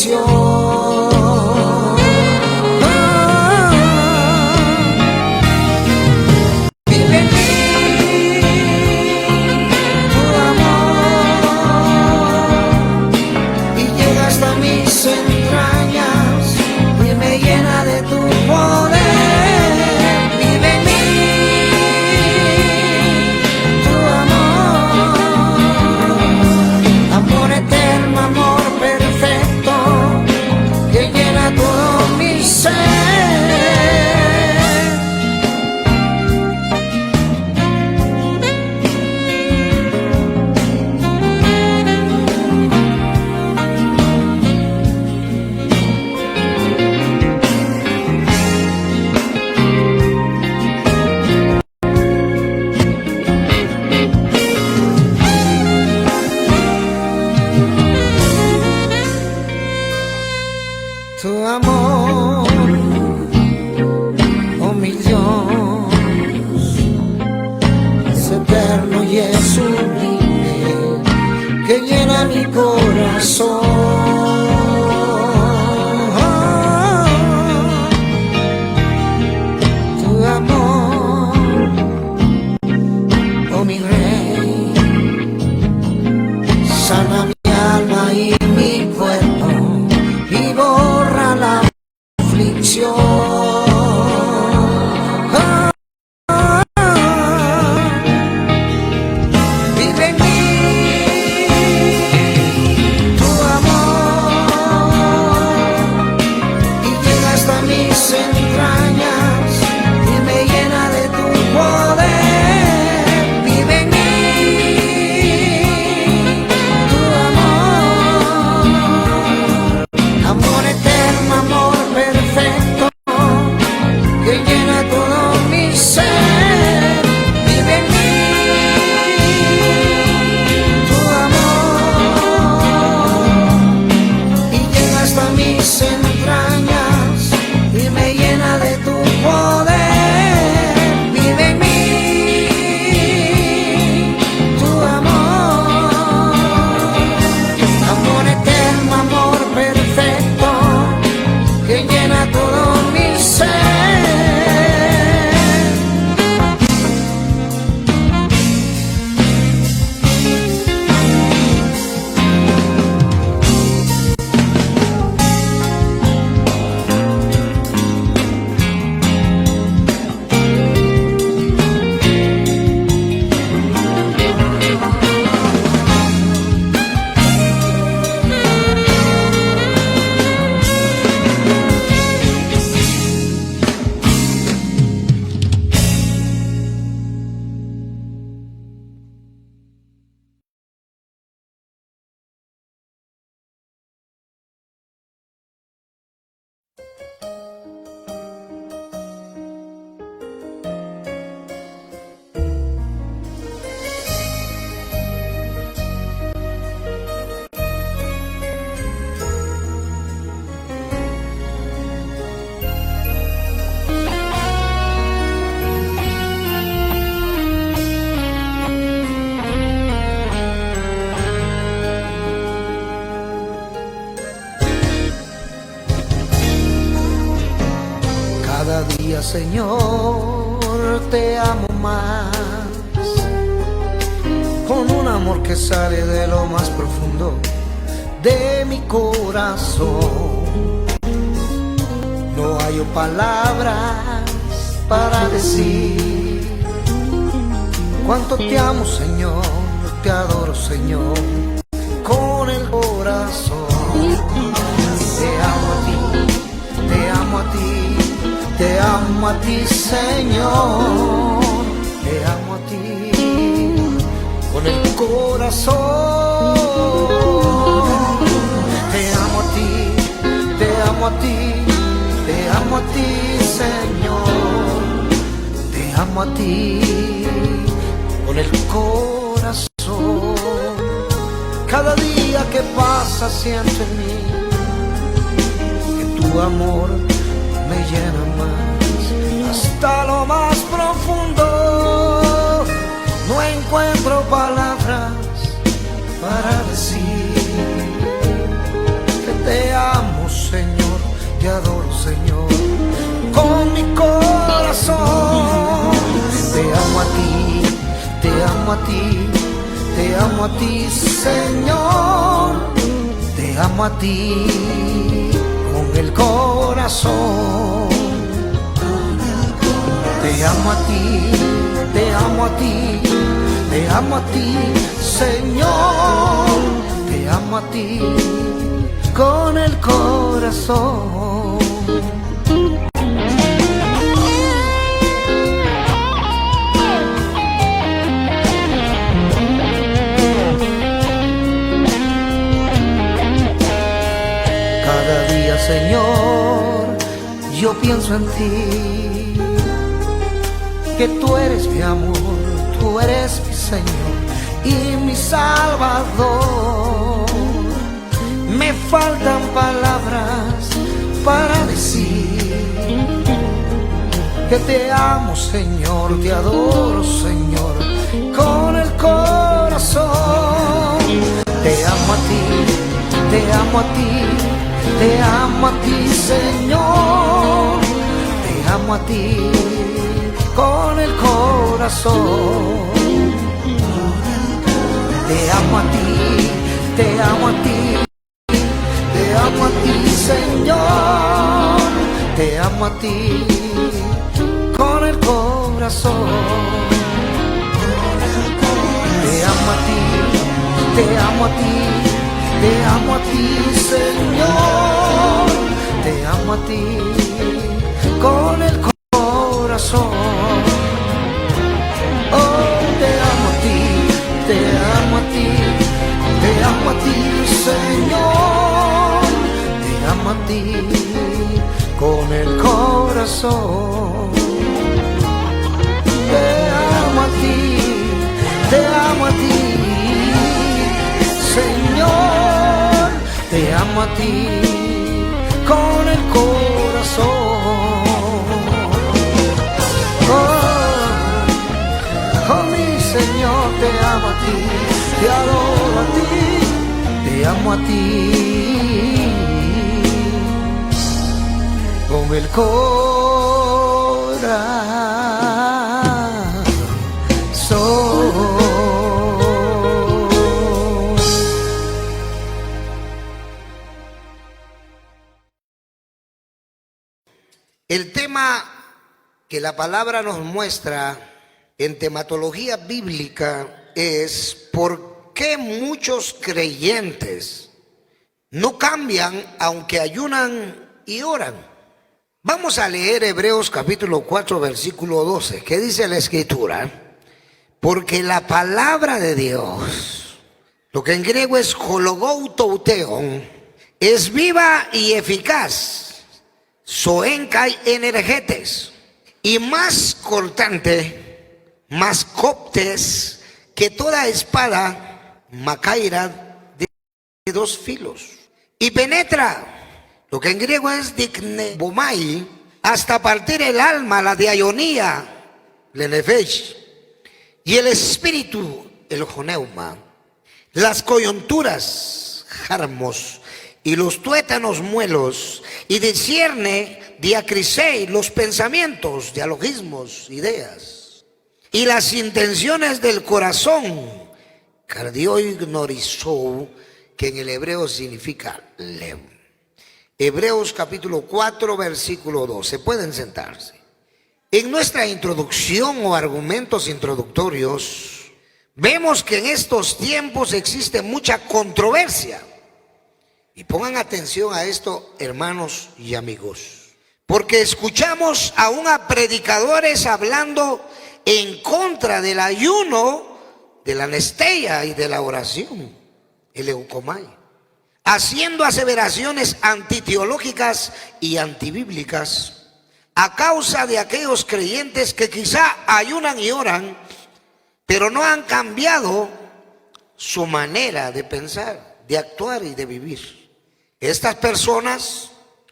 aflicción. Vive en mí tu amor y llega hasta mis entrañas y me llena de tu poder. Tu amor, oh mi Dios, es eterno y es sublime, que llena mi corazón. Tu amor, oh mi Rey, sana mi alma y mi cuerpo y borra la aflicción. Vive en mí tu amor y llega hasta mis entrañas y me llena de tu poder. Vive en mí tu amor, amor eterno, amor perfecto, que llena todo mi ser. Vive en mí tu amor y llega hasta mis entrañas y me llena de tu poder. Vive en mí tu amor, amor eterno, amor perfecto, que llena todo mi ser. Cada día, Señor, te amo más, con un amor que sale de lo más profundo de mi corazón. No hay palabras para decir cuánto te amo, Señor, te adoro, Señor, con el corazón. Te amo a ti, te amo a ti, te amo a ti, Señor, te amo a ti con el corazón. Te amo a ti, te amo a ti, te amo a ti, Señor, te amo a ti con el corazón. Cada día que pasa siento en mí que tu amor me llena más, hasta lo más profundo. No encuentro palabras para decir que te amo. a ti, te amo a ti, Señor, te amo a ti con el corazón. Te amo a ti, te amo a ti, te amo a ti, Señor, te amo a ti con el corazón. Cada día, Señor, yo pienso en ti, que tú eres mi amor, tú eres mi Señor y mi Salvador. Me faltan palabras para decir que te amo, Señor, te adoro, Señor, con el corazón. Te amo a ti, te amo a ti, te amo a ti, Señor, te amo a ti con el corazón. Te amo a ti, te amo a ti, te amo a ti, Señor, te amo a ti con el corazón. Te amo a ti, te amo a ti, te amo a ti, Señor, te amo a ti con el corazón. Oh, te amo a ti, te amo a ti, te amo a ti, Señor, te amo a ti con el corazón. Te amo a ti, te amo a ti, Señor, te amo a ti con el corazón. Oh, mi Señor, te amo a ti, te adoro a ti, te amo a ti con el corazón. El tema que la palabra nos muestra en tematología bíblica es ¿por qué muchos creyentes no cambian aunque ayunan y oran? Vamos a leer Hebreos capítulo 4 versículo 12. ¿Qué dice la escritura? Porque la palabra de Dios, lo que en griego es hologoutouteion, es viva y eficaz, soenkai energetes, y más cortante, más coptes que toda espada macaira de dos filos, y penetra, lo que en griego es diknebomai, hasta partir el alma, la diaionía, lenefesh, y el espíritu, el joneuma, las coyunturas, jarmos, y los tuétanos muelos, y discierne diacrisei, los pensamientos, dialogismos, ideas, y las intenciones del corazón, cardioignorizou, que en el hebreo significa lev. Hebreos capítulo 4 versículo 12. Pueden sentarse. En nuestra introducción o argumentos introductorios, vemos que en estos tiempos existe mucha controversia. Y pongan atención a esto, hermanos y amigos, porque escuchamos aún a predicadores hablando en contra del ayuno, de la anesteia y de la oración, el eucomai, haciendo aseveraciones antiteológicas y antibíblicas a causa de aquellos creyentes que quizá ayunan y oran, pero no han cambiado su manera de pensar, de actuar y de vivir. Estas personas,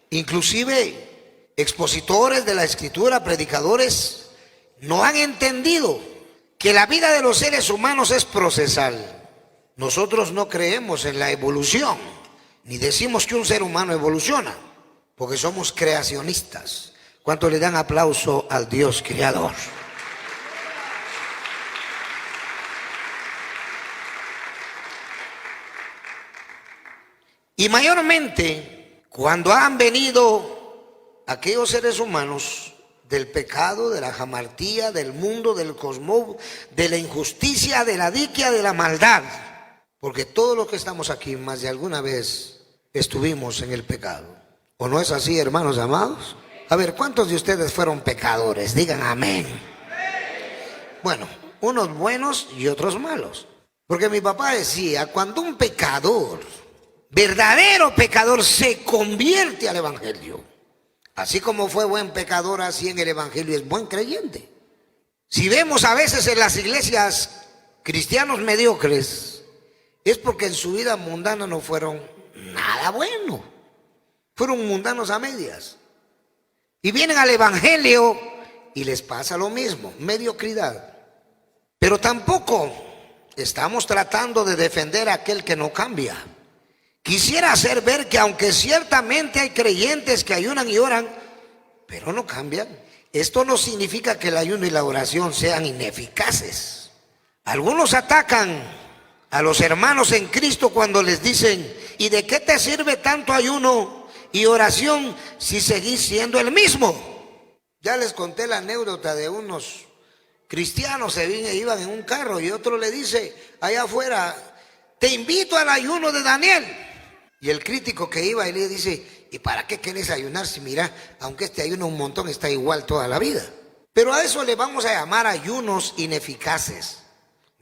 inclusive expositores de la escritura, predicadores, no han entendido que la vida de los seres humanos es procesal. Nosotros no creemos en la evolución, ni decimos que un ser humano evoluciona, porque somos creacionistas. ¿Cuánto le dan aplauso al Dios creador? Y mayormente cuando han venido aquellos seres humanos del pecado, de la jamartía, del mundo, del cosmos, de la injusticia, de la diquia, de la maldad. Porque todos los que estamos aquí más de alguna vez estuvimos en el pecado. ¿O no es así, hermanos amados? A ver, ¿cuántos de ustedes fueron pecadores? Digan amén. Bueno, unos buenos y otros malos. Porque mi papá decía, cuando un pecador, verdadero pecador, se convierte al evangelio, así como fue buen pecador, así en el evangelio es buen creyente. Si vemos a veces en las iglesias cristianos mediocres, es porque en su vida mundana no fueron nada bueno. Fueron mundanos a medias. Y vienen al evangelio y les pasa lo mismo, mediocridad. Pero tampoco estamos tratando de defender a aquel que no cambia. Quisiera hacer ver que aunque ciertamente hay creyentes que ayunan y oran, pero no cambian, esto no significa que el ayuno y la oración sean ineficaces. Algunos atacan a los hermanos en Cristo cuando les dicen, ¿y de qué te sirve tanto ayuno y oración si seguís siendo el mismo? Ya les conté la anécdota de unos cristianos que iban en un carro y otro le dice allá afuera, te invito al ayuno de Daniel. Y el crítico que iba y le dice, ¿y para qué querés ayunar si mira, aunque este ayuno un montón está igual toda la vida? Pero a eso le vamos a llamar ayunos ineficaces.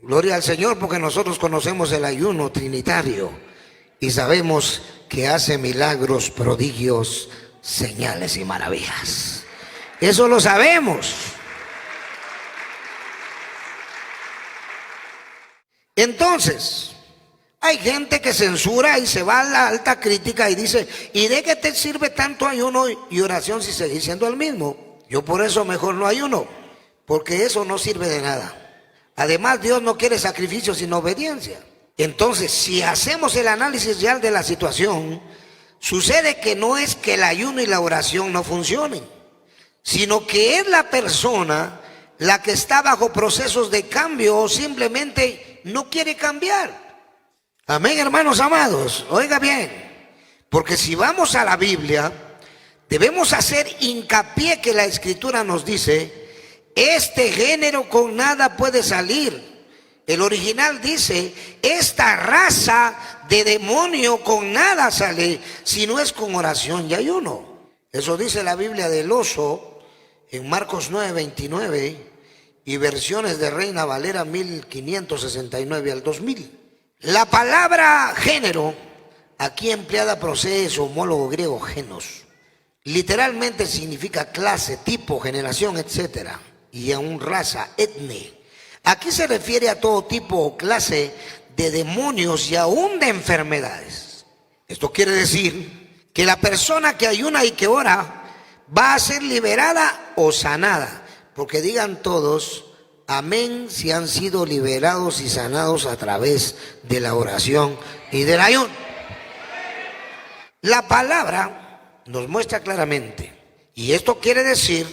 Gloria al Señor, porque nosotros conocemos el ayuno trinitario y sabemos que hace milagros, prodigios, señales y maravillas. Eso lo sabemos. Entonces, hay gente que censura y se va a la alta crítica y dice, ¿y de qué te sirve tanto ayuno y oración si seguís siendo el mismo? Yo por eso mejor no ayuno, porque eso no sirve de nada. Además, Dios no quiere sacrificio sino obediencia. Entonces, si hacemos el análisis real de la situación, sucede que no es que el ayuno y la oración no funcionen, sino que es la persona la que está bajo procesos de cambio o simplemente no quiere cambiar. Amén, hermanos amados. Oiga bien, porque si vamos a la Biblia, debemos hacer hincapié que la Escritura nos dice, este género con nada puede salir. El original dice, esta raza de demonio con nada sale, si no es con oración y ayuno. Eso dice la Biblia del oso en Marcos 9:29 y versiones de Reina Valera 1569 al 2000. La palabra género, aquí empleada, procede de su homólogo griego genos. Literalmente significa clase, tipo, generación, etc. Y aún raza, etne. Aquí se refiere a todo tipo o clase de demonios y aún de enfermedades. Esto quiere decir que la persona que ayuna y que ora va a ser liberada o sanada. Porque digan todos, amén, si han sido liberados y sanados a través de la oración y del ayuno. La palabra nos muestra claramente, y esto quiere decir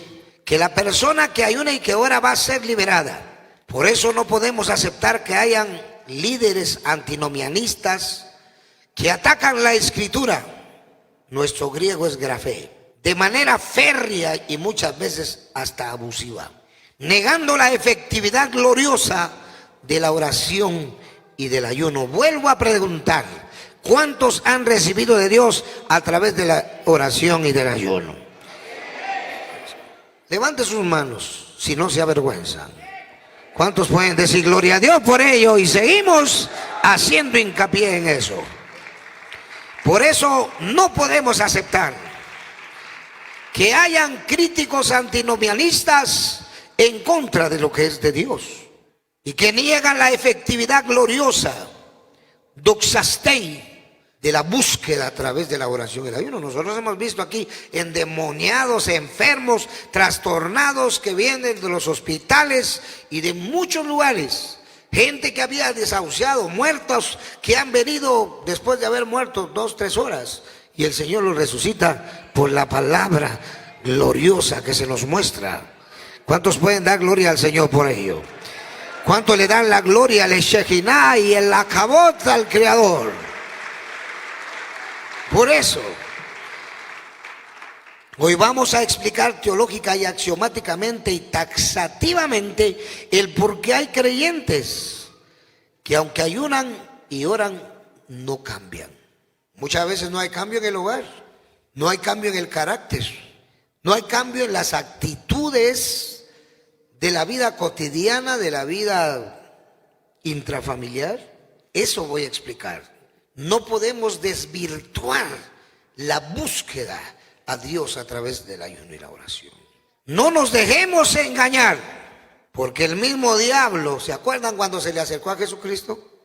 que la persona que ayuna y que ora va a ser liberada. Por eso no podemos aceptar que hayan líderes antinomianistas que atacan la Escritura. Nuestro griego es grafé, de manera férrea y muchas veces hasta abusiva, negando la efectividad gloriosa de la oración y del ayuno. Vuelvo a preguntar, ¿cuántos han recibido de Dios a través de la oración y del ayuno? Levante sus manos si no se avergüenzan. ¿Cuántos pueden decir gloria a Dios por ello? Y seguimos haciendo hincapié en eso. Por eso no podemos aceptar que hayan críticos antinomianistas en contra de lo que es de Dios y que niegan la efectividad gloriosa, doxastei, de la búsqueda a través de la oración y el ayuno. Nosotros hemos visto aquí endemoniados, enfermos, trastornados que vienen de los hospitales y de muchos lugares, gente que había desahuciado, muertos que han venido después de haber muerto 2-3 horas y el Señor los resucita por la palabra gloriosa que se nos muestra. ¿Cuántos pueden dar gloria al Señor por ello? ¿Cuántos le dan la gloria al Shekinah y el Akabot al Creador? Por eso, hoy vamos a explicar teológica y axiomáticamente y taxativamente el por qué hay creyentes que aunque ayunan y oran, no cambian. Muchas veces no hay cambio en el hogar, no hay cambio en el carácter, no hay cambio en las actitudes de la vida cotidiana, de la vida intrafamiliar. Eso voy a explicar. No podemos desvirtuar la búsqueda a Dios a través del ayuno y la oración. No nos dejemos engañar, porque el mismo diablo, ¿se acuerdan cuando se le acercó a Jesucristo?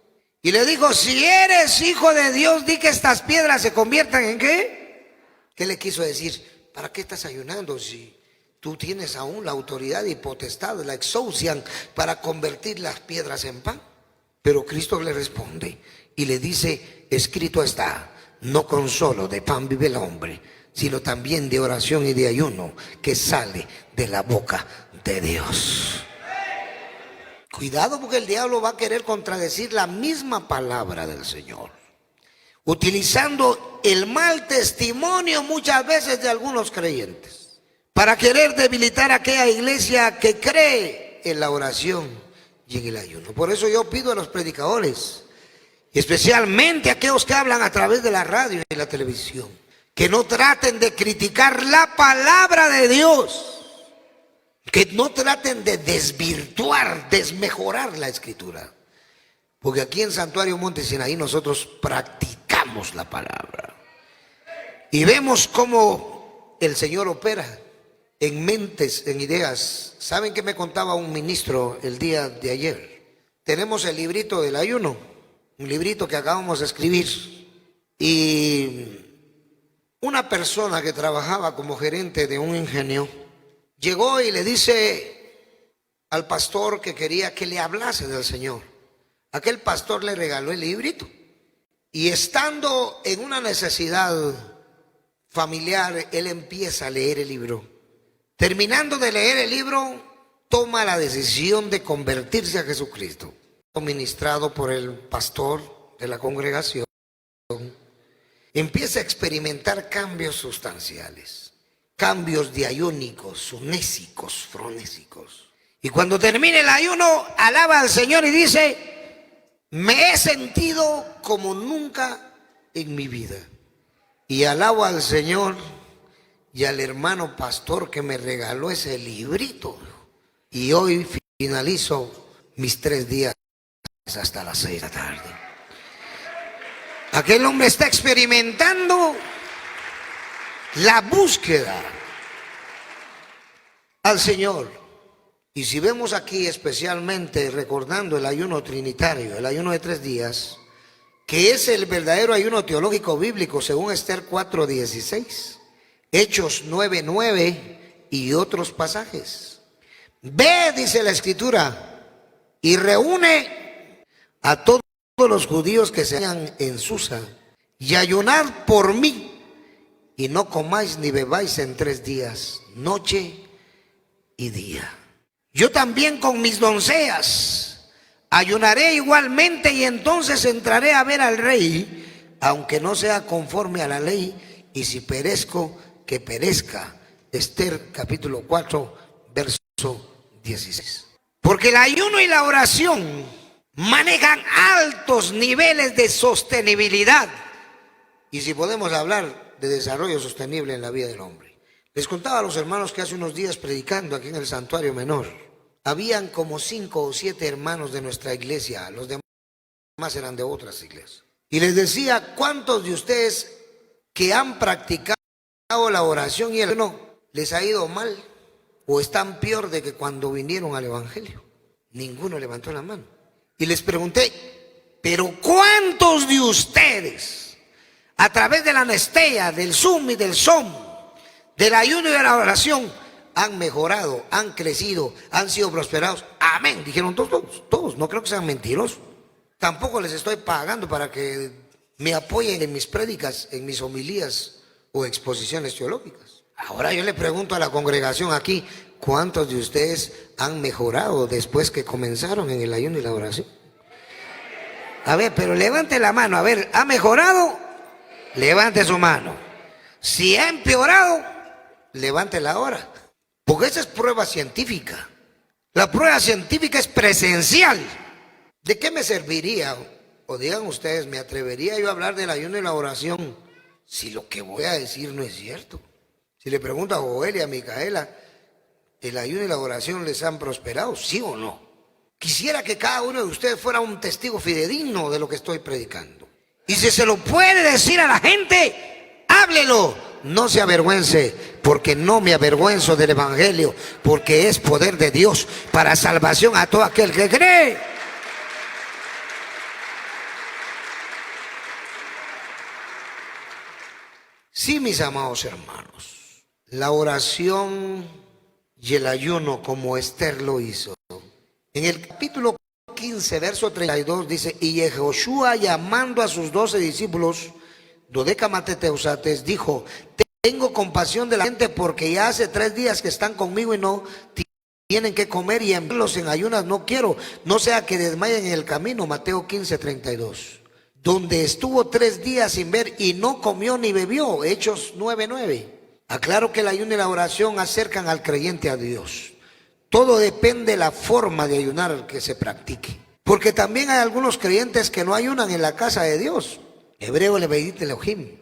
Y le dijo, si eres hijo de Dios, di que estas piedras se conviertan en ¿qué? ¿Qué le quiso decir? ¿Para qué estás ayunando si tú tienes aún la autoridad y potestad, la exousian, para convertir las piedras en pan? Pero Cristo le responde y le dice, escrito está, no con solo de pan vive el hombre, sino también de oración y de ayuno que sale de la boca de Dios. Cuidado, porque el diablo va a querer contradecir la misma palabra del Señor, utilizando el mal testimonio muchas veces de algunos creyentes para querer debilitar a aquella iglesia que cree en la oración y en el ayuno. Por eso yo pido a los predicadores, especialmente a aquellos que hablan a través de la radio y la televisión, que no traten de criticar la palabra de Dios, que no traten de desvirtuar, desmejorar la escritura. Porque aquí en Santuario Monte Sinaí nosotros practicamos la palabra. Y vemos cómo el Señor opera en mentes, en ideas. ¿Saben qué me contaba un ministro el día de ayer? Tenemos el librito del ayuno, un librito que acabamos de escribir. Y una persona que trabajaba como gerente de un ingenio llegó y le dice al pastor que quería que le hablase del Señor. Aquel pastor le regaló el librito. Y estando en una necesidad familiar, él empieza a leer el libro. Terminando de leer el libro, toma la decisión de convertirse a Jesucristo. Ministrado por el pastor de la congregación, empieza a experimentar cambios sustanciales. Cambios diayónicos, sunésicos, fronésicos. Y cuando termine el ayuno, alaba al Señor y dice, me he sentido como nunca en mi vida. Y alabo al Señor y al hermano pastor que me regaló ese librito. Y hoy finalizo mis 3 días hasta las 6 de la tarde. Aquel hombre está experimentando la búsqueda al Señor. Y si vemos aquí especialmente recordando el ayuno trinitario, el ayuno de 3 días, que es el verdadero ayuno teológico bíblico según Esther 4:16, Hechos 9:9 y otros pasajes. Ve, dice la Escritura, y reúne a todos los judíos que se hallan en Susa y ayunad por mí. Y no comáis ni bebáis en 3 días, noche y día. Yo también con mis doncellas ayunaré igualmente y entonces entraré a ver al rey, aunque no sea conforme a la ley, y si perezco, que perezca. Esther capítulo 4, verso 16. Porque el ayuno y la oración manejan altos niveles de sostenibilidad. Y si podemos hablar de desarrollo sostenible en la vida del hombre. Les contaba a los hermanos que hace unos días predicando aquí en el Santuario Menor, habían como 5 o 7 hermanos de nuestra iglesia, los demás eran de otras iglesias. Y les decía, ¿cuántos de ustedes que han practicado la oración y el ayuno les ha ido mal? ¿O están peor de que cuando vinieron al evangelio? Ninguno levantó la mano. Y les pregunté, ¿pero cuántos de ustedes a través de la Nestea, del Zoom y del SOM, del ayuno y de la oración, han mejorado, han crecido, han sido prosperados? Amén, dijeron todos, no creo que sean mentirosos. Tampoco les estoy pagando para que me apoyen en mis prédicas, en mis homilías o exposiciones teológicas. Ahora yo le pregunto a la congregación aquí, ¿cuántos de ustedes han mejorado después que comenzaron en el ayuno y la oración? A ver, pero levante la mano, a ver, ¿ha mejorado? Levante su mano. Si ha empeorado, levántela ahora. Porque esa es prueba científica. La prueba científica es presencial. ¿De qué me serviría? O digan ustedes, ¿me atrevería yo a hablar del ayuno y la oración si lo que voy a decir no es cierto? Si le pregunto a Joel y a Micaela, ¿el ayuno y la oración les han prosperado? ¿Sí o no? Quisiera que cada uno de ustedes fuera un testigo fidedigno de lo que estoy predicando. Y si se lo puede decir a la gente, háblelo. No se avergüence, porque no me avergüenzo del evangelio, porque es poder de Dios para salvación a todo aquel que cree. Sí, mis amados hermanos, la oración y el ayuno como Esther lo hizo. En el capítulo 15, verso 32 dice, y Yehoshua, llamando a sus 12 discípulos, Dodecamateteusates, dijo, tengo compasión de la gente porque ya hace 3 días que están conmigo y no tienen que comer, y enviarlos en ayunas no quiero, no sea que desmayen en el camino. Mateo 15, 32. Donde estuvo 3 días sin ver y no comió ni bebió. Hechos 9:9. Aclaro que el ayuno y la oración acercan al creyente a Dios. Todo depende de la forma de ayunar que se practique. Porque también hay algunos creyentes que no ayunan en la casa de Dios, Hebreo Leveíte Elohim,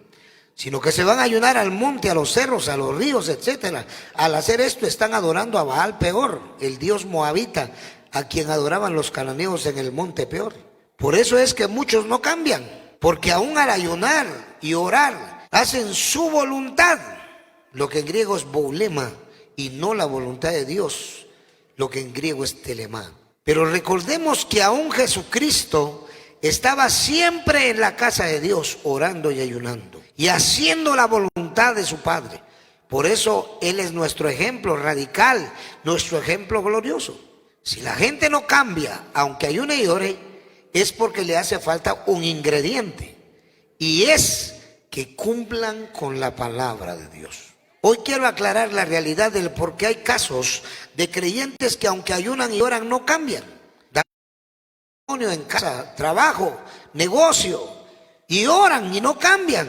sino que se van a ayunar al monte, a los cerros, a los ríos, etcétera. Al hacer esto están adorando a Baal Peor, el dios moabita, a quien adoraban los cananeos en el monte Peor. Por eso es que muchos no cambian, porque aún al ayunar y orar hacen su voluntad, lo que en griego es boulema, y no la voluntad de Dios, lo que en griego es telemá. Pero recordemos que aún Jesucristo estaba siempre en la casa de Dios, orando y ayunando y haciendo la voluntad de su Padre. Por eso Él es nuestro ejemplo radical, nuestro ejemplo glorioso. Si la gente no cambia, aunque ayune y ore, es porque le hace falta un ingrediente, y es que cumplan con la palabra de Dios. Hoy quiero aclarar la realidad del por qué hay casos de creyentes que aunque ayunan y oran no cambian. En casa, trabajo, negocio, y oran y no cambian.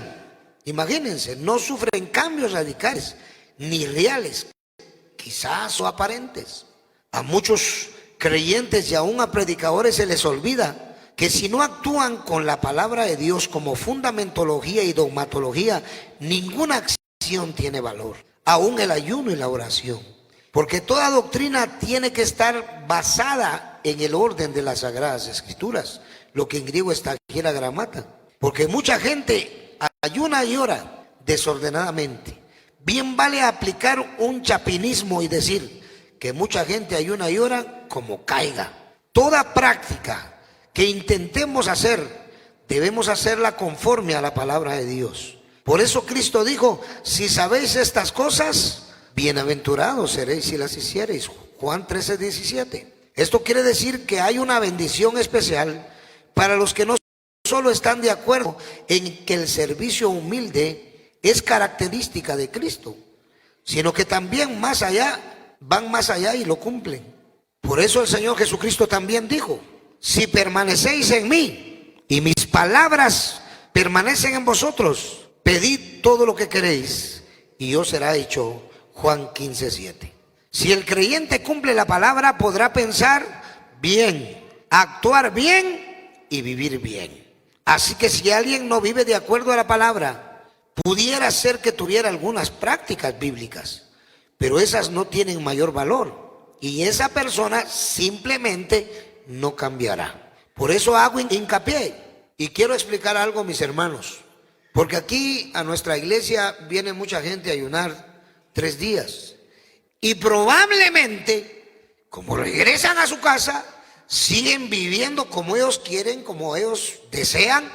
Imagínense, no sufren cambios radicales ni reales, quizás o aparentes. A muchos creyentes y aún a predicadores se les olvida que si no actúan con la palabra de Dios como fundamentología y dogmatología, ninguna acción tiene valor, aún el ayuno y la oración. Porque toda doctrina tiene que estar basada en el orden de las Sagradas Escrituras, lo que en griego está aquí la gramata. Porque mucha gente ayuna y ora desordenadamente. Bien vale aplicar un chapinismo y decir que mucha gente ayuna y ora como caiga. Toda práctica que intentemos hacer, debemos hacerla conforme a la palabra de Dios. Por eso Cristo dijo, si sabéis estas cosas, bienaventurados seréis si las hiciereis. Juan 13:17. Esto quiere decir que hay una bendición especial para los que no solo están de acuerdo en que el servicio humilde es característica de Cristo, sino que también van más allá y lo cumplen. Por eso el Señor Jesucristo también dijo, si permanecéis en mí y mis palabras permanecen en vosotros, pedid todo lo que queréis y os será hecho. Juan 15:7. Si el creyente cumple la palabra, podrá pensar bien, actuar bien y vivir bien. Así que si alguien no vive de acuerdo a la palabra, pudiera ser que tuviera algunas prácticas bíblicas, pero esas no tienen mayor valor y esa persona simplemente no cambiará. Por eso hago hincapié y quiero explicar algo, mis hermanos, porque aquí a nuestra iglesia viene mucha gente a ayunar 3 días. Y probablemente, como regresan a su casa, siguen viviendo como ellos quieren, como ellos desean.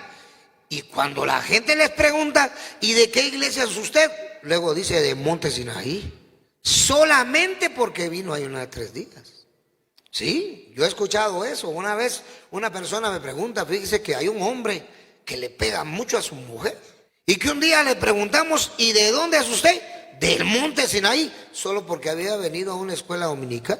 Y cuando la gente les pregunta, ¿y de qué iglesia es usted? Luego dice, de Monte Sinaí. Solamente porque vino a ayunar 3 días. Sí, yo he escuchado eso. Una vez una persona me pregunta, fíjese que hay un hombre que le pega mucho a su mujer. Y que un día le preguntamos, ¿y de dónde es usted? Del Monte Sinaí, solo porque había venido a una escuela dominical.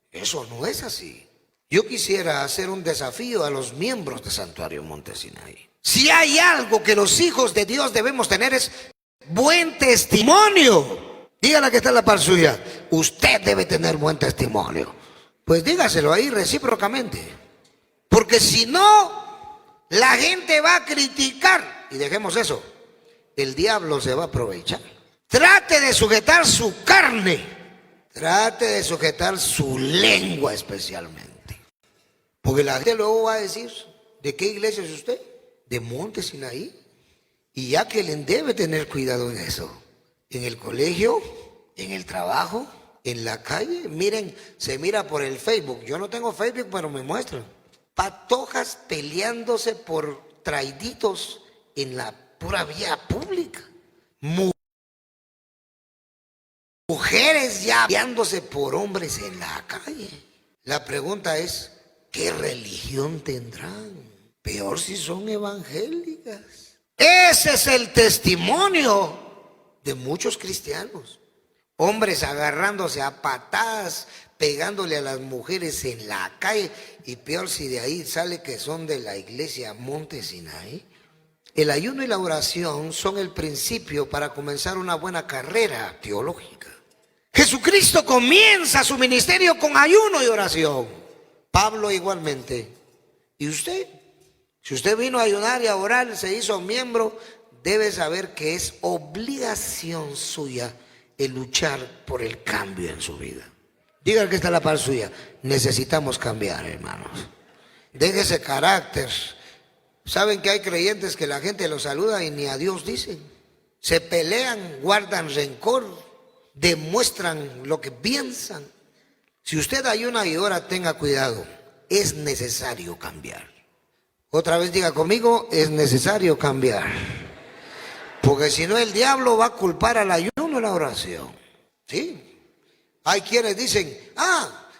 Eso no es así. Yo quisiera hacer un desafío a los miembros de Santuario Monte Sinaí. Si hay algo que los hijos de Dios debemos tener es buen testimonio. Dígale que está en la par suya. Usted debe tener buen testimonio. Pues dígaselo ahí recíprocamente. Porque si no, la gente va a criticar. Y dejemos eso. El diablo se va a aprovechar. Trate de sujetar su carne. Trate de sujetar su lengua especialmente. Porque la gente luego va a decir, ¿de qué iglesia es usted? De Monte Sinaí. Y ya que le debe tener cuidado en eso. En el colegio, en el trabajo, en la calle. Miren, se mira por el Facebook. Yo no tengo Facebook, pero me muestran. Patojas peleándose por traiditos en la pura vía pública. Mujeres ya peleándose por hombres en la calle. La pregunta es, ¿qué religión tendrán? Peor si son evangélicas. Ese es el testimonio de muchos cristianos. Hombres agarrándose a patadas, pegándole a las mujeres en la calle. Y peor si de ahí sale que son de la iglesia Monte Sinaí. El ayuno y la oración son el principio para comenzar una buena carrera teológica. Jesucristo comienza su ministerio con ayuno y oración. Pablo igualmente. ¿Y usted? Si usted vino a ayunar y a orar, se hizo miembro, debe saber que es obligación suya el luchar por el cambio en su vida. Diga que está a la par suya. Necesitamos cambiar, hermanos. Deje ese carácter. Saben que hay creyentes que la gente los saluda y ni a Dios dicen. Se pelean, guardan rencor, demuestran lo que piensan. Si usted ayuna y ora, tenga cuidado. Es necesario cambiar. Otra vez diga conmigo, es necesario cambiar. Porque si no, el diablo va a culpar al ayuno y la oración. ¿Sí? Hay quienes dicen,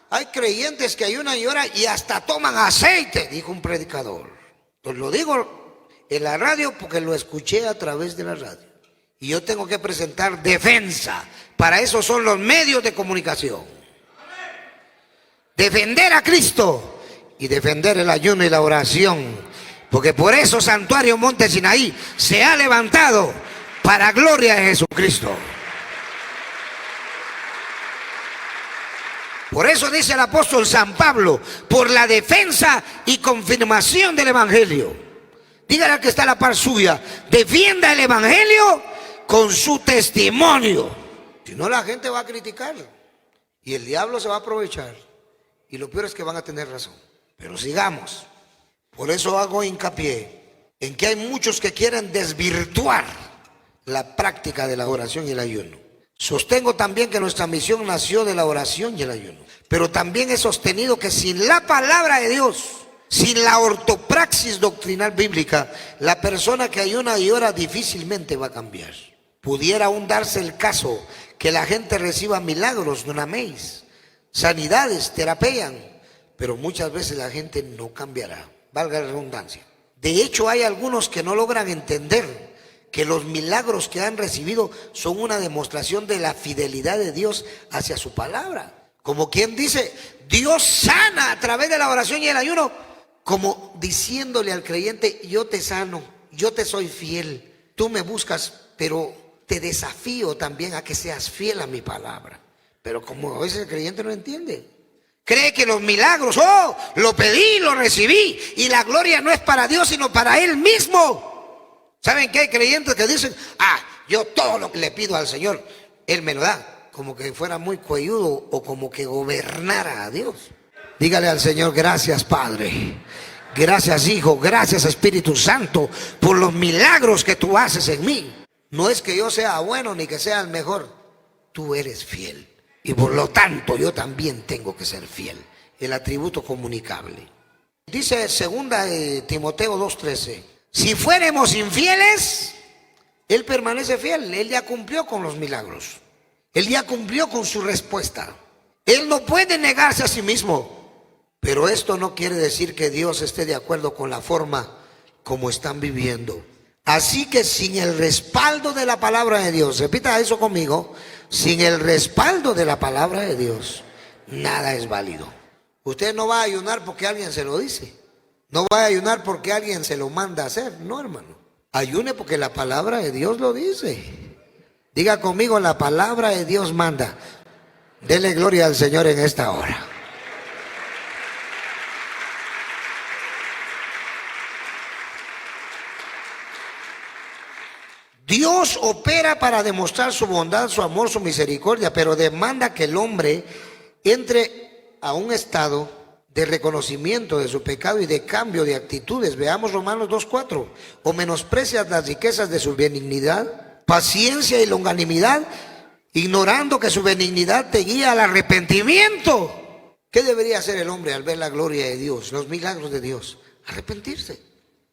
hay creyentes que ayunan y oran y hasta toman aceite, dijo un predicador. Pues lo digo en la radio porque lo escuché a través de la radio. Y yo tengo que presentar defensa. Para eso son los medios de comunicación. Defender a Cristo y defender el ayuno y la oración. Porque por eso Santuario Monte Sinaí se ha levantado para gloria de Jesucristo. Por eso dice el apóstol San Pablo, por la defensa y confirmación del evangelio. Dígale al que está a la par suya, defienda el evangelio con su testimonio. Si no, la gente va a criticar y el diablo se va a aprovechar. Y lo peor es que van a tener razón. Pero sigamos. Por eso hago hincapié en que hay muchos que quieren desvirtuar la práctica de la oración y el ayuno. Sostengo también que nuestra misión nació de la oración y el ayuno. Pero también he sostenido que sin la palabra de Dios, sin la ortopraxis doctrinal bíblica, la persona que ayuna y ora difícilmente va a cambiar. Pudiera aún darse el caso que la gente reciba milagros, dunameis, sanidades, terapean, pero muchas veces la gente no cambiará, valga la redundancia. De hecho, hay algunos que no logran entender que los milagros que han recibido son una demostración de la fidelidad de Dios hacia su palabra. Como quien dice, Dios sana a través de la oración y el ayuno, como diciéndole al creyente, yo te sano, yo te soy fiel, tú me buscas, pero te desafío también a que seas fiel a mi palabra. Pero como a veces el creyente no entiende, cree que los milagros, lo pedí, lo recibí, y la gloria no es para Dios, sino para Él mismo. ¿Saben qué? Hay creyentes que dicen, yo todo lo que le pido al Señor, Él me lo da. Como que fuera muy cuelludo o como que gobernara a Dios. Dígale al Señor, gracias Padre, gracias Hijo, gracias Espíritu Santo por los milagros que tú haces en mí. No es que yo sea bueno ni que sea el mejor, tú eres fiel. Y por lo tanto yo también tengo que ser fiel. El atributo comunicable. Dice 2 Timoteo 2:13. Si fuéramos infieles, Él permanece fiel. Él ya cumplió con los milagros. Él ya cumplió con su respuesta. Él no puede negarse a sí mismo. Pero esto no quiere decir que Dios esté de acuerdo con la forma como están viviendo. Así que sin el respaldo de la palabra de Dios, repita eso conmigo, sin el respaldo de la palabra de Dios, nada es válido. Usted no va a ayunar porque alguien se lo dice. No va a ayunar porque alguien se lo manda a hacer. No, hermano. Ayune porque la palabra de Dios lo dice. Diga conmigo, la palabra de Dios manda. Dele gloria al Señor en esta hora. Dios opera para demostrar su bondad, su amor, su misericordia, pero demanda que el hombre entre a un estado de reconocimiento de su pecado y de cambio de actitudes. Veamos Romanos 2:4. O menosprecias las riquezas de su benignidad, paciencia y longanimidad, ignorando que su benignidad te guía al arrepentimiento. ¿Qué debería hacer el hombre al ver la gloria de Dios, los milagros de Dios? Arrepentirse.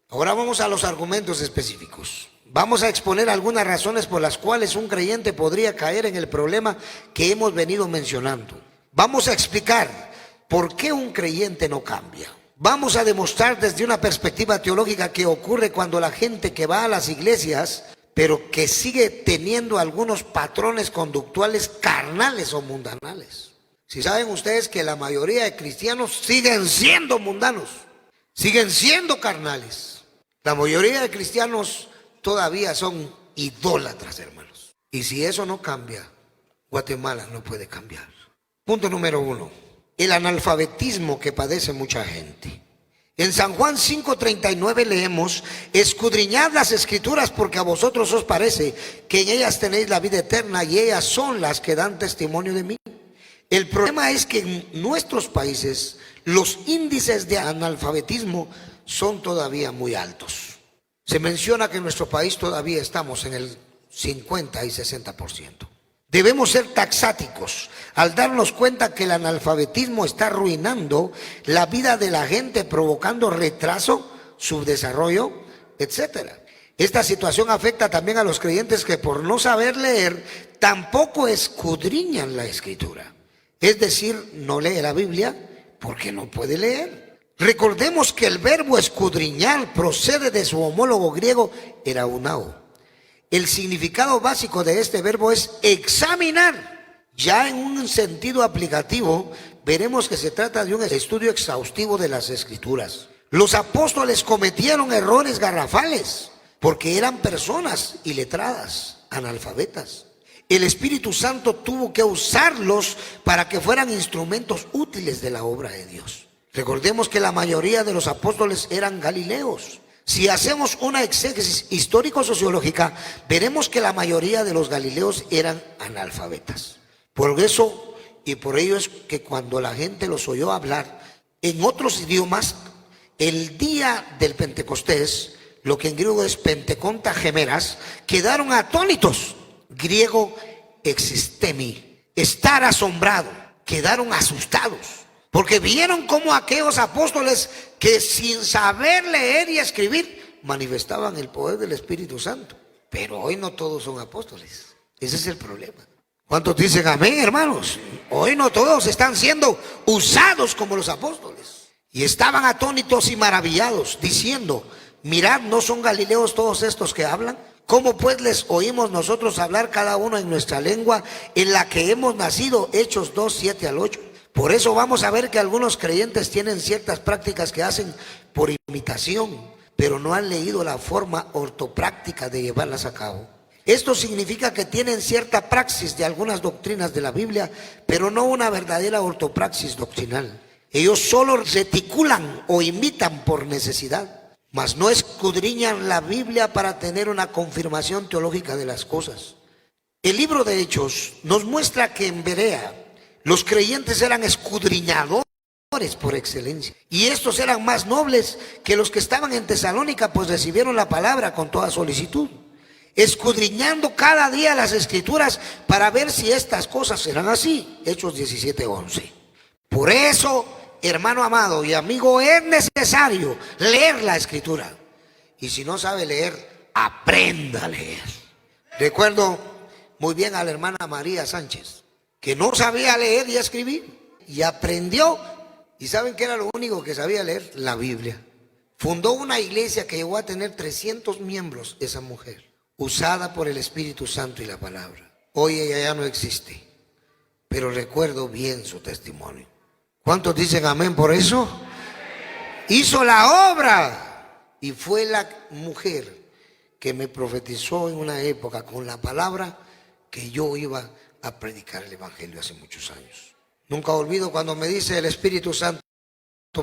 Ahora vamos a los argumentos específicos. Vamos a exponer algunas razones por las cuales un creyente podría caer en el problema que hemos venido mencionando. Vamos a explicar por qué un creyente no cambia. Vamos a demostrar desde una perspectiva teológica qué ocurre cuando la gente que va a las iglesias, pero que sigue teniendo algunos patrones conductuales carnales o mundanales. Si saben ustedes que la mayoría de cristianos siguen siendo mundanos, siguen siendo carnales. La mayoría de cristianos todavía son idólatras, hermanos. Y si eso no cambia, Guatemala no puede cambiar. Punto número 1. El analfabetismo que padece mucha gente. En San Juan 5:39 leemos: escudriñad las escrituras porque a vosotros os parece que en ellas tenéis la vida eterna y ellas son las que dan testimonio de mí. El problema es que en nuestros países los índices de analfabetismo son todavía muy altos. Se menciona que en nuestro país todavía estamos en el 50 y 60%. Debemos ser taxáticos al darnos cuenta que el analfabetismo está arruinando la vida de la gente, provocando retraso, subdesarrollo, etc. Esta situación afecta también a los creyentes que por no saber leer tampoco escudriñan la escritura. Es decir, no lee la Biblia porque no puede leer. Recordemos que el verbo escudriñar procede de su homólogo griego eraunao. El significado básico de este verbo es examinar. Ya en un sentido aplicativo, veremos que se trata de un estudio exhaustivo de las Escrituras. Los apóstoles cometieron errores garrafales porque eran personas iletradas, analfabetas. El Espíritu Santo tuvo que usarlos para que fueran instrumentos útiles de la obra de Dios. Recordemos que la mayoría de los apóstoles eran galileos. Si hacemos una exégesis histórico-sociológica, veremos que la mayoría de los galileos eran analfabetas. Por eso y por ello es que cuando la gente los oyó hablar en otros idiomas, el día del Pentecostés, lo que en griego es Penteconta gemeras, quedaron atónitos. Griego existemi, estar asombrado, quedaron asustados. Porque vieron cómo aquellos apóstoles que sin saber leer y escribir manifestaban el poder del Espíritu Santo. Pero hoy no todos son apóstoles. Ese es el problema. ¿Cuántos dicen amén, hermanos? Hoy no todos están siendo usados como los apóstoles. Y estaban atónitos y maravillados, diciendo: mirad, ¿no son galileos todos estos que hablan? ¿Cómo pues les oímos nosotros hablar cada uno en nuestra lengua en la que hemos nacido? Hechos 2:7-8. Por eso vamos a ver que algunos creyentes tienen ciertas prácticas que hacen por imitación, pero no han leído la forma ortopráctica de llevarlas a cabo. Esto significa que tienen cierta praxis de algunas doctrinas de la Biblia, pero no una verdadera ortopraxis doctrinal. Ellos solo reticulan o imitan por necesidad, mas no escudriñan la Biblia para tener una confirmación teológica de las cosas. El libro de Hechos nos muestra que en Berea los creyentes eran escudriñadores por excelencia. Y estos eran más nobles que los que estaban en Tesalónica, pues recibieron la palabra con toda solicitud, escudriñando cada día las Escrituras para ver si estas cosas eran así. Hechos 17:11. Por eso, hermano amado y amigo, es necesario leer la Escritura. Y si no sabe leer, aprenda a leer. Recuerdo muy bien a la hermana María Sánchez, que no sabía leer y escribir, y aprendió. ¿Y saben qué era lo único que sabía leer? La Biblia. Fundó una iglesia que llegó a tener 300 miembros, esa mujer, usada por el Espíritu Santo y la palabra. Hoy ella ya no existe, pero recuerdo bien su testimonio. ¿Cuántos dicen amén por eso? Hizo la obra y fue la mujer que me profetizó en una época con la palabra que yo iba a predicar el evangelio hace muchos años. Nunca olvido cuando me dice el Espíritu Santo,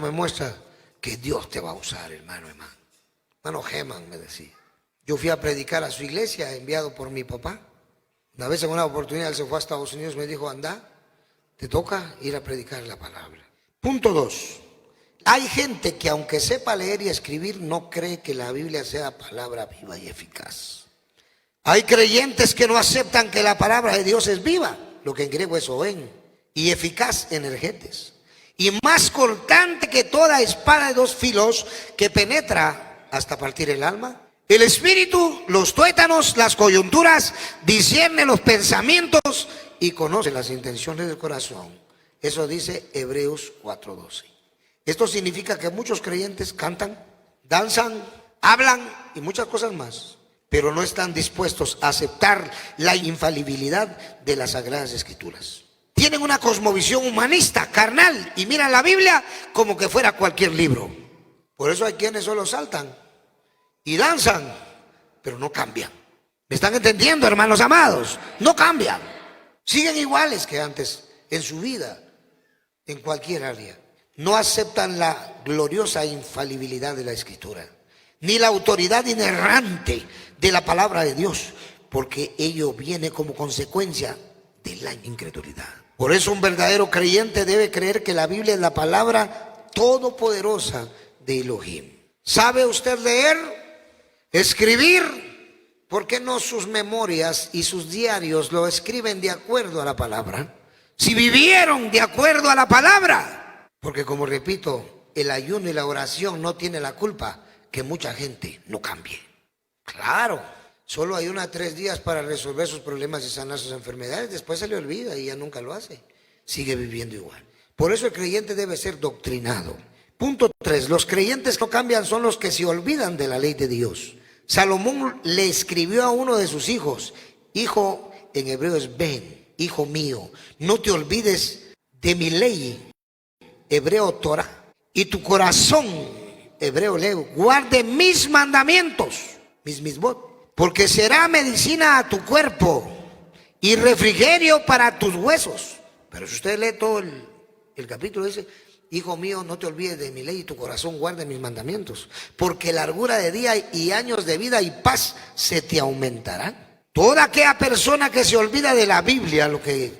me muestra que Dios te va a usar, hermano. Hermano Geman me decía. Yo fui a predicar a su iglesia enviado por mi papá. Una vez en una oportunidad él se fue a Estados Unidos, me dijo, anda, te toca ir a predicar la palabra. Punto 2. Hay gente que aunque sepa leer y escribir no cree que la Biblia sea palabra viva y eficaz. Hay creyentes que no aceptan que la palabra de Dios es viva, lo que en griego es oen, y eficaz energetes, y más cortante que toda espada de dos filos que penetra hasta partir el alma, el espíritu, los tuétanos, las coyunturas, discierne los pensamientos y conoce las intenciones del corazón. Eso dice Hebreos 4:12. Esto significa que muchos creyentes cantan, danzan, hablan y muchas cosas más, pero no están dispuestos a aceptar la infalibilidad de las Sagradas Escrituras. Tienen una cosmovisión humanista, carnal, y miran la Biblia como que fuera cualquier libro. Por eso hay quienes solo saltan y danzan, pero no cambian. ¿Me están entendiendo, hermanos amados? No cambian. Siguen iguales que antes en su vida, en cualquier área. No aceptan la gloriosa infalibilidad de la Escritura, ni la autoridad inerrante de la palabra de Dios, porque ello viene como consecuencia de la incredulidad. Por eso un verdadero creyente debe creer que la Biblia es la palabra todopoderosa de Elohim. ¿Sabe usted leer? Escribir. ¿Por qué no sus memorias y sus diarios lo escriben de acuerdo a la palabra? Si vivieron de acuerdo a la palabra. Porque como repito, el ayuno y la oración no tiene la culpa que mucha gente no cambie. Claro, solo ayuna 3 días para resolver sus problemas y sanar sus enfermedades. Después se le olvida y ya nunca lo hace. Sigue viviendo igual. Por eso el creyente debe ser doctrinado. Punto 3. Los creyentes que no cambian son los que se olvidan de la ley de Dios. Salomón le escribió a uno de sus hijos. Hijo, en hebreo es Ben, hijo mío, no te olvides de mi ley, hebreo Torah, y tu corazón, hebreo leo, guarde mis mandamientos, mis misbot, porque será medicina a tu cuerpo y refrigerio para tus huesos. Pero si usted lee todo el capítulo, dice, hijo mío, no te olvides de mi ley y tu corazón guarde mis mandamientos, porque largura de día y años de vida y paz se te aumentarán. Toda aquella persona que se olvida de la Biblia, lo que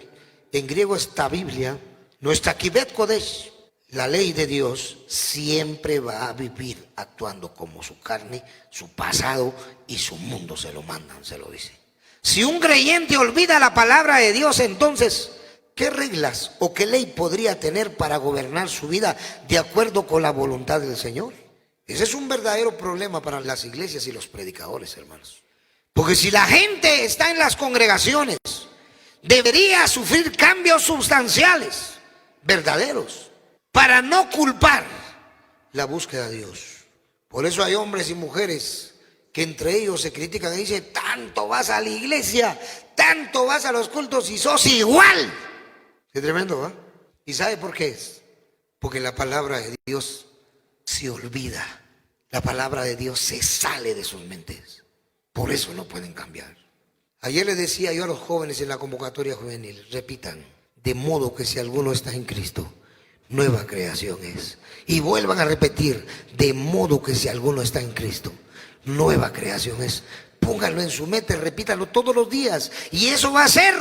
en griego está Biblia, nuestra Kibet Kodesh, la ley de Dios, siempre va a vivir actuando como su carne, su pasado y su mundo se lo mandan, se lo dice. Si un creyente olvida la palabra de Dios, entonces, ¿qué reglas o qué ley podría tener para gobernar su vida de acuerdo con la voluntad del Señor? Ese es un verdadero problema para las iglesias y los predicadores, hermanos. Porque si la gente está en las congregaciones, debería sufrir cambios sustanciales, verdaderos, para no culpar la búsqueda de Dios. Por eso hay hombres y mujeres que entre ellos se critican y dicen, tanto vas a la iglesia, tanto vas a los cultos y sos igual. Qué tremendo, ¿va? ¿Y sabe por qué es? Porque la palabra de Dios se olvida. La palabra de Dios se sale de sus mentes. Por eso no pueden cambiar. Ayer le decía yo a los jóvenes en la convocatoria juvenil, repitan, de modo que si alguno está en Cristo, nueva creación es. Y vuelvan a repetir, de modo que si alguno está en Cristo, nueva creación es. Pónganlo en su mente, repítanlo todos los días. Y eso va a hacer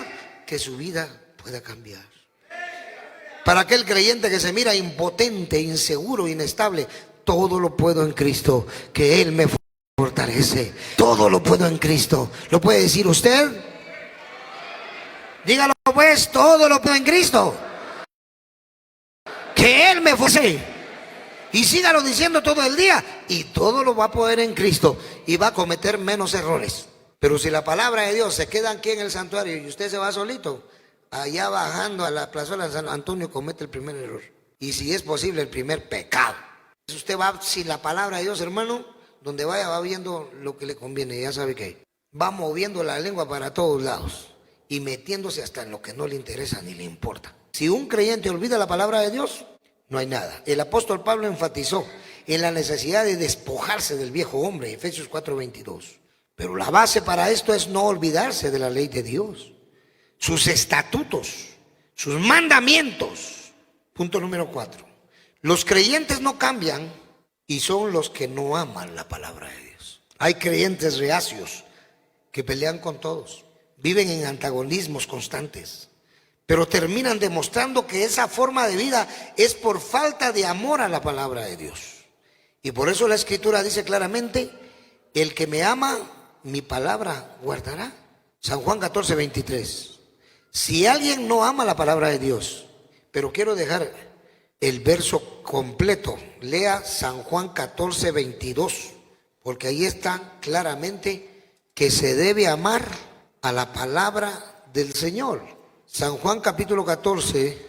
que su vida pueda cambiar. Para aquel creyente que se mira impotente, inseguro, inestable, todo lo puedo en Cristo, que Él me fortalece. Todo lo puedo en Cristo. ¿Lo puede decir usted? Dígalo pues, todo lo puedo en Cristo, que Él me fortalece. Y sígalo diciendo todo el día, y todo lo va a poder en Cristo, y va a cometer menos errores. Pero si la palabra de Dios se queda aquí en el santuario y usted se va solito, allá bajando a la plazuela de San Antonio, comete el primer error. Y si es posible, el primer pecado. Usted va sin la palabra de Dios, hermano, donde vaya va viendo lo que le conviene, ya sabe qué. Va moviendo la lengua para todos lados. y metiéndose hasta en lo que no le interesa ni le importa. Si un creyente olvida la palabra de Dios, no hay nada. El apóstol Pablo enfatizó en la necesidad de despojarse del viejo hombre, Efesios 4:22. Pero la base para esto es no olvidarse de la ley de Dios, sus estatutos, sus mandamientos. Punto número 4. Los creyentes no cambian y son los que no aman la palabra de Dios. Hay creyentes reacios que pelean con todos, viven en antagonismos constantes, pero terminan demostrando que esa forma de vida es por falta de amor a la palabra de Dios. Y por eso la Escritura dice claramente: el que me ama, mi palabra guardará. San Juan 14:23. Si alguien no ama la palabra de Dios, pero quiero dejar el verso completo, lea San Juan 14:22, porque ahí está claramente que se debe amar a la palabra del Señor. San Juan capítulo 14,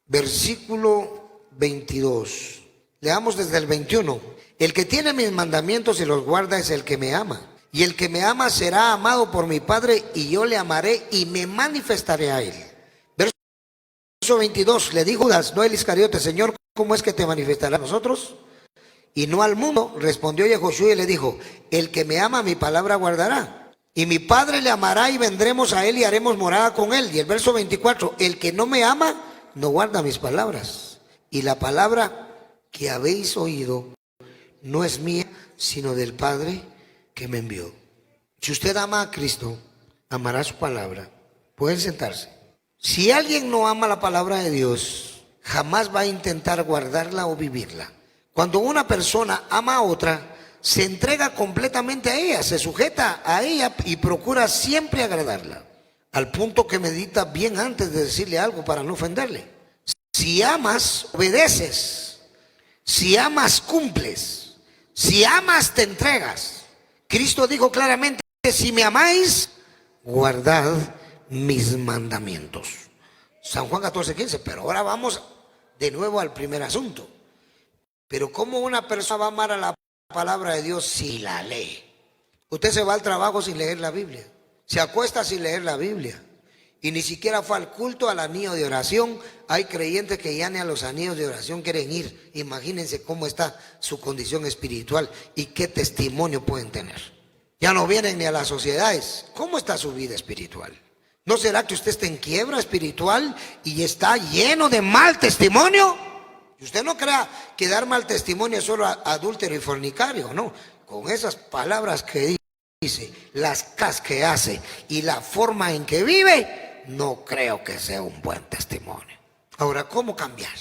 versículo 22. Leamos desde el 21. El que tiene mis mandamientos y los guarda es el que me ama. Y el que me ama será amado por mi Padre, y yo le amaré y me manifestaré a él. Verso 22. Le dijo Judas, no el Iscariote: Señor, ¿cómo es que te manifestará a nosotros y no al mundo? Respondió Yahushua y le dijo: el que me ama, mi palabra guardará, y mi Padre le amará, y vendremos a él y haremos morada con él. Y el verso 24. El que no me ama, no guarda mis palabras. Y la palabra que habéis oído no es mía, sino del Padre que me envió. Si usted ama a Cristo, amará su palabra. Pueden sentarse. Si alguien no ama la palabra de Dios, jamás va a intentar guardarla o vivirla. Cuando una persona ama a otra, se entrega completamente a ella, se sujeta a ella y procura siempre agradarla, al punto que medita bien antes de decirle algo para no ofenderle. Si amas, obedeces. Si amas, cumples. Si amas, te entregas. Cristo dijo claramente: si me amáis, guardad mis mandamientos. San Juan 14:15. Pero ahora vamos de nuevo al primer asunto. Pero ¿cómo una persona va a amar a la palabra de Dios si la lee? Usted se va al trabajo sin leer la Biblia, se acuesta sin leer la Biblia, y ni siquiera fue al culto, al anillo de oración. Hay creyentes que ya ni a los anillos de oración quieren ir. Imagínense cómo está su condición espiritual y qué testimonio pueden tener. Ya no vienen ni a las sociedades. ¿Cómo está su vida espiritual? ¿No será que usted está en quiebra espiritual y está lleno de mal testimonio? Y usted no crea que dar mal testimonio es solo adúltero y fornicario, no. Con esas palabras que dice, las cosas que hace y la forma en que vive, no creo que sea un buen testimonio. Ahora, ¿cómo cambiar?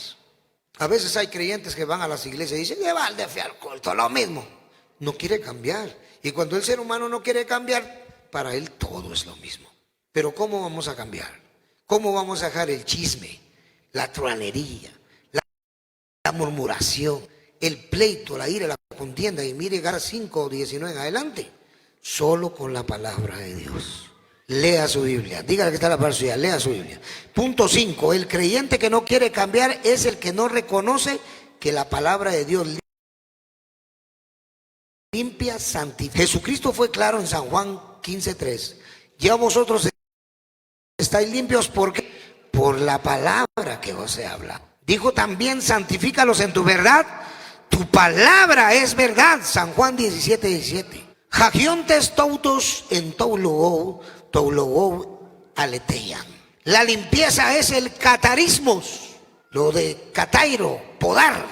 A veces hay creyentes que van a las iglesias y dicen: que va al fiar culto, lo mismo. No quiere cambiar. Y cuando el ser humano no quiere cambiar, para él todo es lo mismo. Pero ¿cómo vamos a cambiar? ¿Cómo vamos a dejar el chisme, la truanería, la murmuración, el pleito, la ira, la contienda? Y mire Gálatas 5:19 en adelante. Solo con la palabra de Dios. Lea su Biblia. Dígale que está la palabra suya. Lea su Biblia. Punto 5. El creyente que no quiere cambiar es el que no reconoce que la palabra de Dios limpia, santifica. Jesucristo fue claro en San Juan 15:3. Ya vosotros estáis limpios porque por la palabra que os he hablado. Dijo también: santifícalos en tu verdad. Tu palabra es verdad. San Juan 17:17. Hagiontes toutos en toulogou aletean. La limpieza es el catarismos, lo de catairo, podar.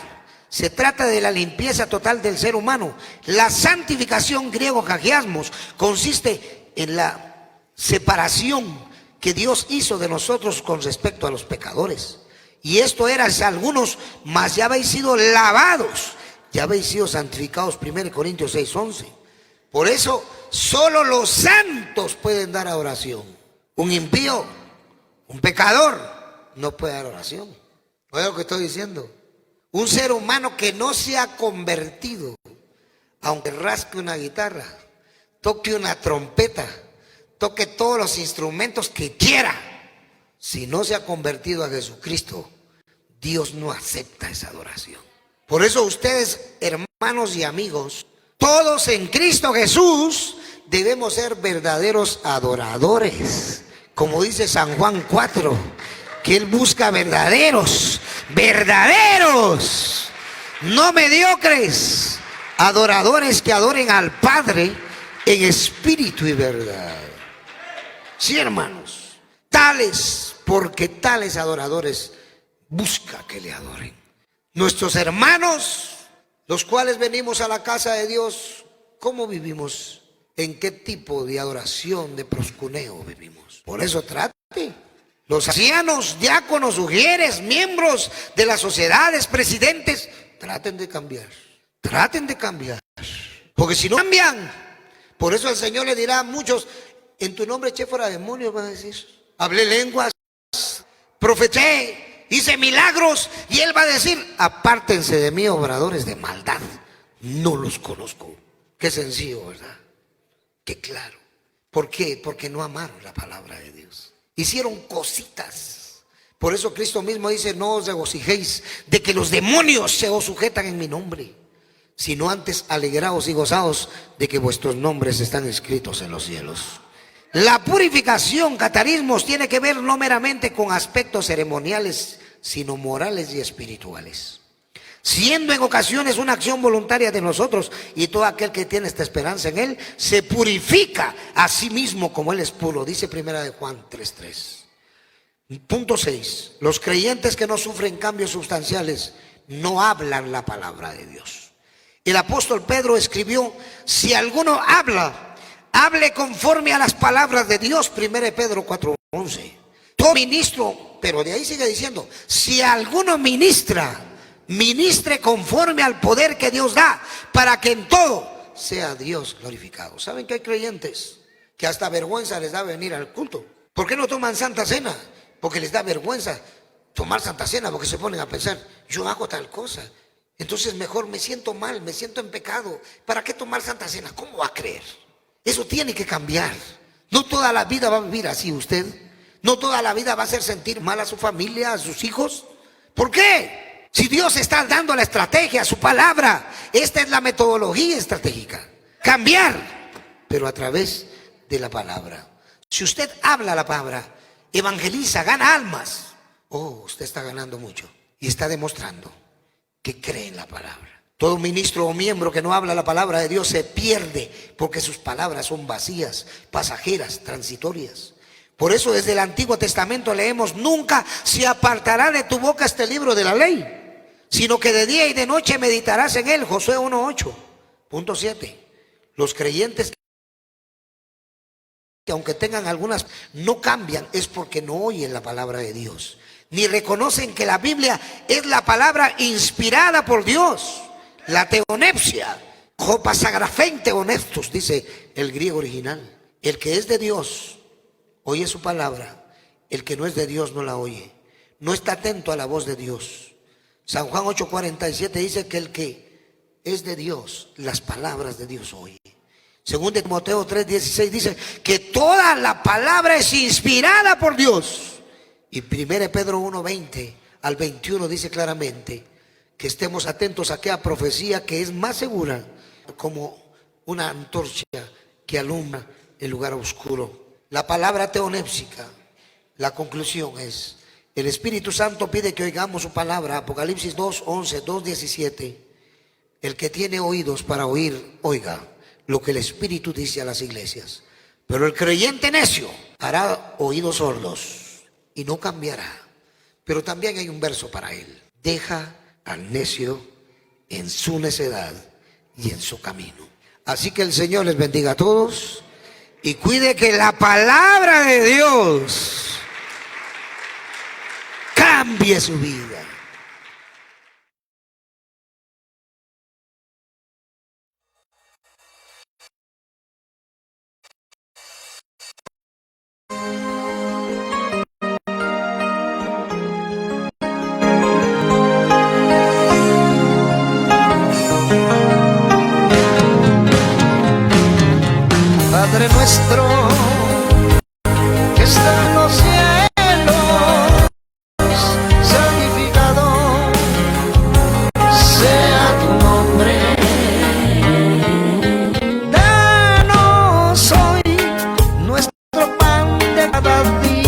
Se trata de la limpieza total del ser humano. La santificación, griego hagiasmos, consiste en la separación que Dios hizo de nosotros con respecto a los pecadores. Y esto era si algunos, mas ya habéis sido lavados, ya habéis sido santificados. 1 Corintios 6:11. Por eso solo los santos pueden dar oración. Un impío, un pecador, no puede dar oración. ¿Oye lo que estoy diciendo? Un ser humano que no se ha convertido, aunque rasque una guitarra, toque una trompeta, toque todos los instrumentos que quiera, si no se ha convertido a Jesucristo, Dios no acepta esa adoración. Por eso ustedes, hermanos y amigos, todos en Cristo Jesús, debemos ser verdaderos adoradores, como dice San Juan 4, que Él busca verdaderos, no mediocres, adoradores que adoren al Padre en espíritu y verdad. Sí, hermanos, porque tales adoradores busca que le adoren. Nuestros hermanos, los cuales venimos a la casa de Dios, ¿cómo vivimos? ¿En qué tipo de adoración, de proscuneo vivimos? Por eso trate. Los ancianos, diáconos, ujieres, miembros de las sociedades, presidentes, traten de cambiar. Traten de cambiar. Porque si no cambian, por eso el Señor le dirá a muchos: en tu nombre eché fuera demonios, va a decir. Hablé lenguas, profeté, hice milagros. Y Él va a decir: apártense de mí, obradores de maldad, no los conozco. Qué sencillo, ¿verdad? Qué claro. ¿Por qué? Porque no amaron la palabra de Dios. Hicieron cositas. Por eso Cristo mismo dice: no os regocijéis de que los demonios se os sujetan en mi nombre, sino antes alegraos y gozaos de que vuestros nombres están escritos en los cielos. La purificación, catarismos, tiene que ver no meramente con aspectos ceremoniales, sino morales y espirituales, siendo en ocasiones una acción voluntaria de nosotros, y todo aquel que tiene esta esperanza en Él se purifica a sí mismo como Él es puro, dice primera de Juan 3:3. Punto 6. Los creyentes que no sufren cambios sustanciales no hablan la palabra de Dios. El apóstol Pedro escribió: si alguno habla, hable conforme a las palabras de Dios, 1 Pedro 4:11. Todo ministro, pero de ahí sigue diciendo: si alguno ministra, ministre conforme al poder que Dios da, para que en todo sea Dios glorificado. ¿Saben que hay creyentes que hasta vergüenza les da venir al culto? ¿Por qué no toman Santa Cena? Porque les da vergüenza tomar Santa Cena, porque se ponen a pensar: yo hago tal cosa, entonces mejor me siento mal, me siento en pecado. ¿Para qué tomar Santa Cena? ¿Cómo va a creer? Eso tiene que cambiar. No toda la vida va a vivir así usted. No toda la vida va a hacer sentir mal a su familia, a sus hijos. ¿Por qué? Si Dios está dando la estrategia, su palabra, esta es la metodología estratégica. Cambiar, pero a través de la palabra. Si usted habla la palabra, evangeliza, gana almas, usted está ganando mucho y está demostrando que cree en la palabra. Todo ministro o miembro que no habla la palabra de Dios se pierde, porque sus palabras son vacías, pasajeras, transitorias. Por eso desde el Antiguo Testamento leemos: nunca se apartará de tu boca este libro de la ley, sino que de día y de noche meditarás en él. Josué 1:8. Punto 7. Los creyentes que aunque tengan algunas, no cambian, es porque no oyen la palabra de Dios, ni reconocen que la Biblia es la palabra inspirada por Dios. La teonepsia, hopasagrafen teonestos, dice el griego original. El que es de Dios oye su palabra, el que no es de Dios no la oye, no está atento a la voz de Dios. San Juan 8:47 dice que el que es de Dios, las palabras de Dios oye. Según de Timoteo 3:16 dice que toda la palabra es inspirada por Dios. Y 1 Pedro 1:20 al 21 dice claramente que estemos atentos a aquella profecía que es más segura, como una antorcha que alumbra el lugar oscuro. La palabra teonépsica, la conclusión es: el Espíritu Santo pide que oigamos su palabra. Apocalipsis 2:11, 2:17. El que tiene oídos para oír, oiga lo que el Espíritu dice a las iglesias. Pero el creyente necio hará oídos sordos y no cambiará. Pero también hay un verso para él: deja al necio en su necedad y en su camino. Así que el Señor les bendiga a todos y cuide que la palabra de Dios cambie su vida. Padre nuestro que está en los cielos, santificado sea tu nombre. Danos hoy nuestro pan de cada día.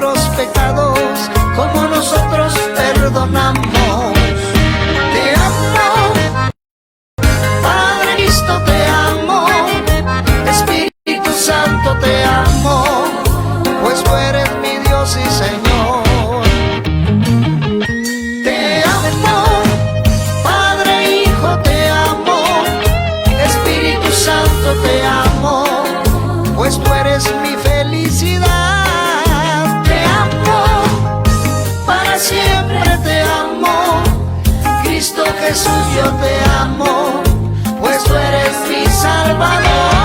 nuestros pecados, como nosotros perdonamos. Te amo, Padre Cristo, te amo, Espíritu Santo, te amo, pues tú eres mi Dios y Señor. Te amo, Padre, Hijo, te amo, Espíritu Santo, te amo, pues tú eres mi felicidad. Te amo, para siempre te amo, Cristo Jesús, yo te amo, pues tú eres mi Salvador.